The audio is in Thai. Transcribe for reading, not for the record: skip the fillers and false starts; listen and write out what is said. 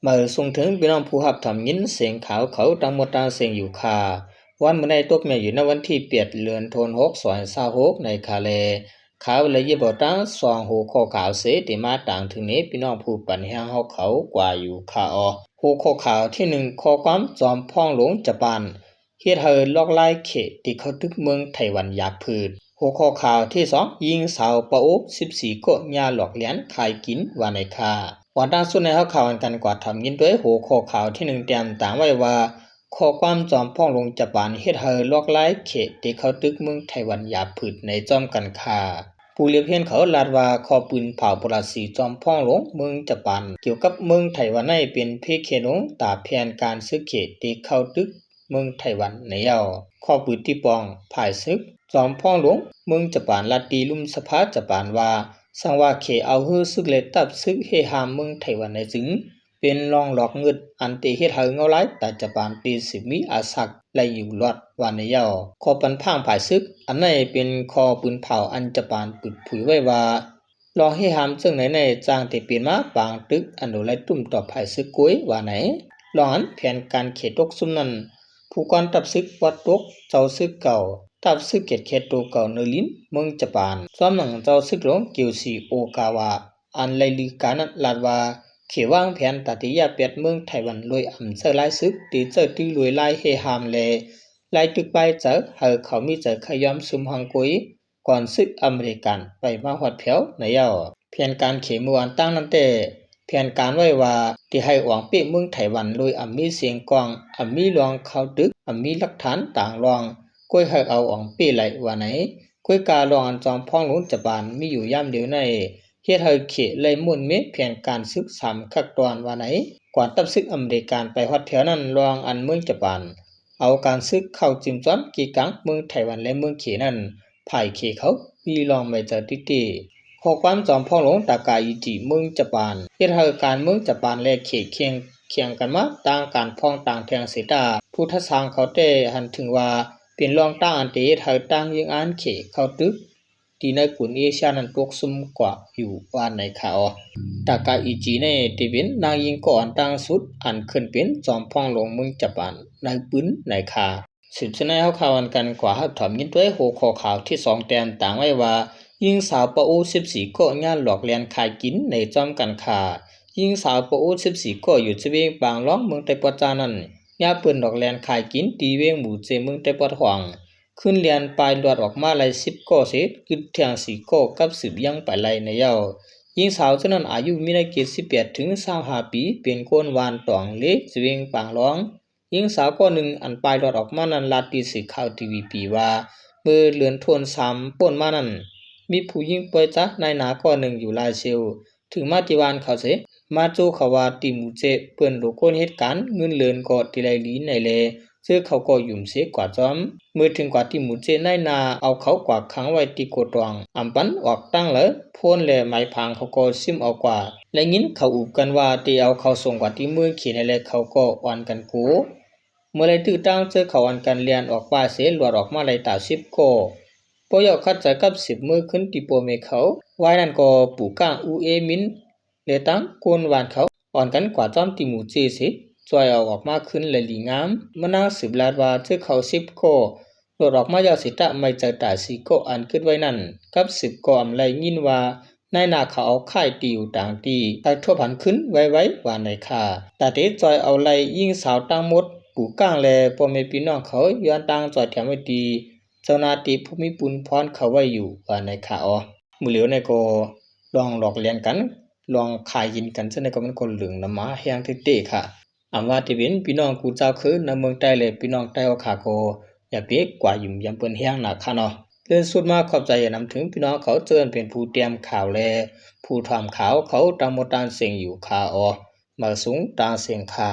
มาส่งถึงพี่น้องผู้หับทำยินเสียงขาวเขาตังหมดตาเสียงอยู่คาวันเมื่อในตกเนี่ยอยู่ในวันที่เปียดเลือนโทน6 2026ในคาเลขาวเลยยี่บอตั้งสองหูข้อขาวเสติมาต่างถึงนี้พี่น้องผู้ปัญหาเขากว่าอยู่คาหูข้อขาวที่หนึ่งข้อความจอมพ่องหลงจะปานเฮ็ดเฮอลอกไล่เขตที่เขาทึกเมืองไต้หวันอยากพืชหัวข้อข่าวที่สองยิงสาวปะอุ14โกญาหลอกเหรียญขายกินว่าในคาวันด้านสุดในข่าวกันกว่าทำยินด้วยหัวข้อข่าวที่หนึ่งเตรียมต่างไว้ว่าข้อความจอมพ่องลงจะปานเฮ็ดเฮอลอกไล่เขตที่เขาตึกเมืองไต้หวันอยากพืชในจอมกันคาผู้เลียบเห็นเขาลาดว่าขอปืนเผาปราศีจอมพ่องหลงเมืองจะปานเกี่ยวกับเมืองไต้หวันในเป็นเพเขนงตาแผนการซื้อเขตที่เขาตึกเมืองไต้หวันในข้อปืนที่ปองผายซึกจอมพ่องหลวงเมืองจะปานลาตีลุ่มสภาจะปานว่าสังว่าเขเอาฮือซึกเลยตับซึกเฮหามเมืองไต้หวันในจึงเป็นรองหลอกเงิดอันติเฮ็ดให้เงาหลายแต่จะปานตีสิมีอาศักและอยู่รอดว่าในข้อปันพังผายซึกอันไหนเป็นข้อปืนเผาอันจะปานปึดผุยไว้ว่ารอเฮหามซึ่งในจางที่เป็นมาปางตึกอันโดไลตุ่มต่อผายซึกกุ้ยว่าไหนรออันแผนการเขตตกซุ่มนั้นผู้กรตับซึกวัดตกเจ้าซึกเก่าตับซึกเกตเขตโตเก่าเนลินเมืองญี่ปุ่นซ้อมหนังเจ้าซึกหลวงเกียวซีโอกาวะอันไลลีกานัลาดว่าเขวางแผนตัดยาเปียดเมืองไต้หวันลอยอำเจอลายซึกตีเจอตีลอยลายเฮหามเลลายตึกไปเจอเฮอเขามีเจอขยอมซุมหังกุยก่อนซึกอเมริกันไปมาหอดเผียวในแผนการเขมวันตั้งนั้นแต่แผนการไว้ว่าที่ให้หวังเปีเมืองไต้หวันลอยอำมีเสียงกองอำมีรองเข้าตึกอำมีหลักฐานต่างรองก้วยให้เอาอ่องปีไหลว่าไหนก้วยกาลองอันจอมพ่องหลวงจะบานมีอยู่ย่ำเดียวในเฮ็ดให้เขเลยมุ่นเมแผนการศึกษาคักตอนว่าไหนกว่าตับซึกอเมริกันไปฮอดแถวนั้นรองอันเมืองจะบานเอาการซึกเข้าจิ้มจ้อนกีกังเมืองไต้หวันและเมืองเขนั้นภายเขเขามีรองไม่เจอติติข้อความจอมพ่องหลวงตากาอิจิเมืองจะบานเฮ็ดให้การเมืองจะบานและเขเคียงกันมาต่างการพ้องต่างแทงเสตาผู้ทัศางเขาได้หันถึงว่าเป็นรองตั้งอันเตเธอตั้งยังอันเขเข้าตึกที่ในกุนเอเชียนั้นตกซุ่มกว่าอยู่ว่าในข่าวตากาอิจิในที่เป็นนางยิงก่อนตั้งสุดอันขึ้นเป็นจอมพ่องหลวงเมืองญี่ปุ่นในปืนในข่าสืบชนะข่าวกันกว่าถอมยินด้วยหัวข้อข่าวที่2แต้มต่างไว้ว่ายิงสาวปะอู14ก็งานหลอกเลียนขายกินในจอมกันข่ายิงสาวปะอู14ก็อยู่ที่เวียงปางร้องเมืองไต้ปจานั้นยาปืนดอกแลนขายกินตีเวงหมู่เจเมืองไต้ปอดหวังขึ้นเรียนปลายลวดออกมาไล่10ก็เสร็จขึ้นแทง4ก็กับสืบยังไปไล่ในยิงสาวเจ้านั้นอายุมีในเกณฑ์18ถึง25ปีเป็นคนวานตองเล็กเวียงปางร้องยิงสาวก็หนึ่งอันปลายลวดออกมานั้นลาตีสื่อข่าวทีวีปีว่าเมื่อเลือนทวน3ป่นมานั้นมีผู้ยิงป่วยจ้ะนายหนาก็หนึ่งอยู่ลายเซลถึงมาติวานเขาเสมาโจเขาว่าติมูเจเปิ้นโลคนเหตุการณ์เงินเลือนก็ทีไรลีในเลซึ่งเขาก็ยุ่มเสกว่าจอมเมื่อถึงกว่าที่มูเจในนาเอาเขากว่าขังไว้ที่โกตองอำปันออกตั้งเลยพ่นและไม้พางเขาก็ซิมเอากว่าและยินเขาอุบกันว่าที่เอาเขาส่งกว่าที่มือเขียนในเลเขาก็อ่อนกันกูเมื่อไรตื้อตั้งเจอเขาอ่อนกันเรียนออกว่าเสหลวดออกมาไรตา10ก็พอยอคัดใจกับ10มือขึ้นที่โปเมเขาไว้นั่นก็ปู่ก้างอูเอมินเลตังกวนวานเขาอ่อนกันกว่าจอมติมูเจสิช่วยเอาออกมาขึ้นเลยลีงามมานางสืบลาดว่าเจ้าเขา10ก็โดดออกมายาสิตะไม่เจอตา4ก็อันขึ้นไว้นั่นกับ10ก็อำไรยินว่านายนาเขาเอาค่ายตีอยู่ต่างตีไปทั่วผันขึ้นไว้ว่าในค่าแต่เตจอยเอาไรยิ่งสาวตั้งหมดปู่ก้างแลพ่อแม่พี่น้องเขาย้อนตั้งจอยแถมไว้ดีเจ้านาตีผู้มีปุญพรเขาไว้อยู่ว่าในข่าวมือเหลียวในก็ลองหลอกเลียนกันลองขายยินกันซะในก็มันคนเหลืองน้ำมาแห้งเตะค่ะอำว่าที่เป็นพี่น้องกูเจ้าคือในเมืองใต้เลยพี่น้องใต้เอาขาโกอย่าเปียกกว่ายุ่มยำเปิ้นแห้งหนักค่ะเนาะเรื่องสุดมากขอบใจอย่านำถึงพี่น้องเขาเจริญเป็นผู้เตรียมข่าวแลผู้ทำข่าวเขาตามหมดตามเสียงอยู่ค่ะมาสูงตาเสียงค่ะ